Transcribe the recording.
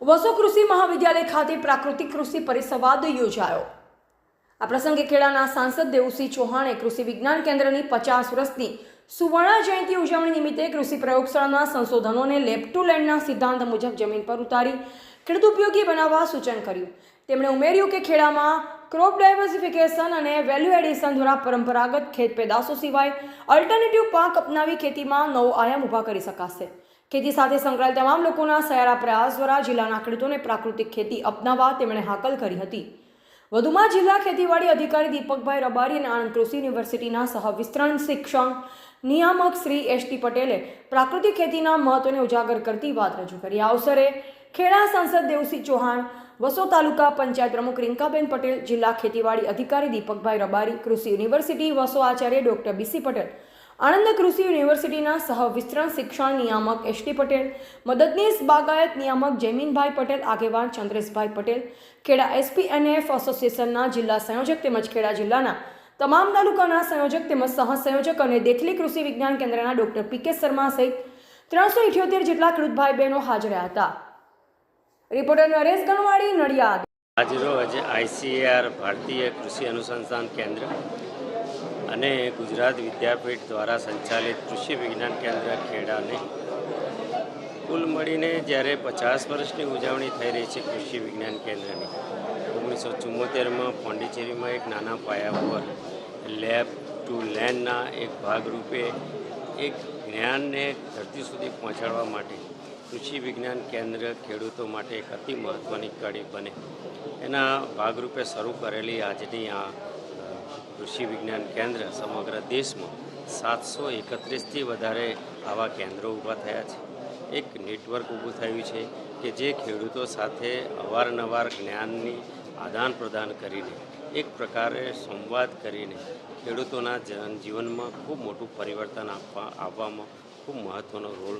વસો કૃષિ મહાવિદ્યાલય ખાતે પ્રાકૃતિક કૃષિ પરિસંવાદ યોજાયો। આ પ્રસંગે ખેડાના સાંસદ દેવુસિંહ ચૌહાણે કૃષિ વિજ્ઞાન કેન્દ્રની 50 વર્ષની સુવર્ણ જયંતિ ઉજવણી નિમિત્તે કૃષિ પ્રયોગશાળાના સંશોધનોને લેબ ટુ લેન્ડના સિદ્ધાંત મુજબ જમીન પર ઉતારી ખેડૂત ઉપયોગી બનાવવા સૂચન કર્યું। તેમણે ઉમેર્યું કે ખેડામાં ક્રોપ ડાયવર્સિફિકેશન અને વેલ્યુ એડિશન દ્વારા પરંપરાગત ખેત પેદાશો સિવાય અલ્ટરનેટિવ પાક અપનાવી ખેતીમાં નવો આયામ ઊભા કરી શકાશે। ખેતી સાથે સંકળાયેલ તમામ લોકોના સયારા પ્રયાસ દ્વારા જિલ્લાના ખેડૂતોને પ્રાકૃતિક ખેતી અપનાવવા તેમણે હાકલ કરી હતી। વધુમાં જિલ્લા ખેતીવાડી અધિકારી દીપકભાઈ રબારી અને આણંદ કૃષિ યુનિવર્સિટીના સહ વિસ્તરણ શિક્ષણ નિયામક શ્રી એસ.ટી. પટેલે પ્રાકૃતિક ખેતીના મહત્વને ઉજાગર કરતી વાત રજૂ કરી। આ અવસરે ખેડા સાંસદ દેવુસિંહ ચૌહાણ, વસો તાલુકા પંચાયત પ્રમુખ રિંકાબેન પટેલ, જિલ્લા ખેતીવાડી અધિકારી દીપકભાઈ રબારી, કૃષિ યુનિવર્સિટી વસો આચાર્ય ડોક્ટર બી.સી. પટેલ, આણંદ કૃષિ યુનિવર્સિટીના સહ વિસ્તરણ શિક્ષણ નિયામક એસ.ટી. પટેલ, મદદનીશ બાગાયત નિયામક જયમીનભાઈ પટેલ, આગેવાન ચંદ્રેશભાઈ પટેલ, ખેડા એસપીએનએફ એસોસિએશનના જિલ્લા સંયોજક તેમજ ખેડા જિલ્લાના તમામ તાલુકાના સંયોજક તેમજ સહસંયોજક અને દેખલી કૃષિ વિજ્ઞાન કેન્દ્રના ડોક્ટર પી.કે. શર્મા સહિત 378 જેટલા ખેડૂત ભાઈ બહેનો હાજર રહ્યા હતા। રિપોર્ટર નરેશ ગણવાડી, નડિયાદ। આજરોજ આઈસીએઆર ભારતીય કૃષિ અનુસંધાન કેન્દ્ર અને ગુજરાત વિદ્યાપીઠ દ્વારા સંચાલિત કૃષિ વિજ્ઞાન કેન્દ્ર ખેડાને કુલ મળીને જ્યારે 50 વર્ષની ઉજવણી થઈ રહી છે કૃષિ વિજ્ઞાન કેન્દ્રની, 1974માં પોંડિચેરીમાં એક નાના પાયા પર લેબ ટુ લેન્ડના એક ભાગરૂપે એક જ્ઞાનને ધરતી સુધી પહોંચાડવા માટે કૃષિ વિજ્ઞાન કેન્દ્ર ખેડૂતો માટે એક અતિ મહત્ત્વની કડી બને એના ભાગરૂપે શરૂ કરેલી આજની આ કૃષિ વિજ્ઞાન કેન્દ્ર સમગ્ર દેશમાં 731થી વધારે આવા કેન્દ્રો ઊભા થયા છે। એક નેટવર્ક ઊભું થયું છે કે જે ખેડૂતો સાથે અવારનવાર જ્ઞાનની આદાન પ્રદાન કરીને એક પ્રકારે સંવાદ કરીને ખેડૂતોના જીવનમાં ખૂબ મોટું પરિવર્તન આવવામાં ખૂબ મહત્ત્વનો રોલ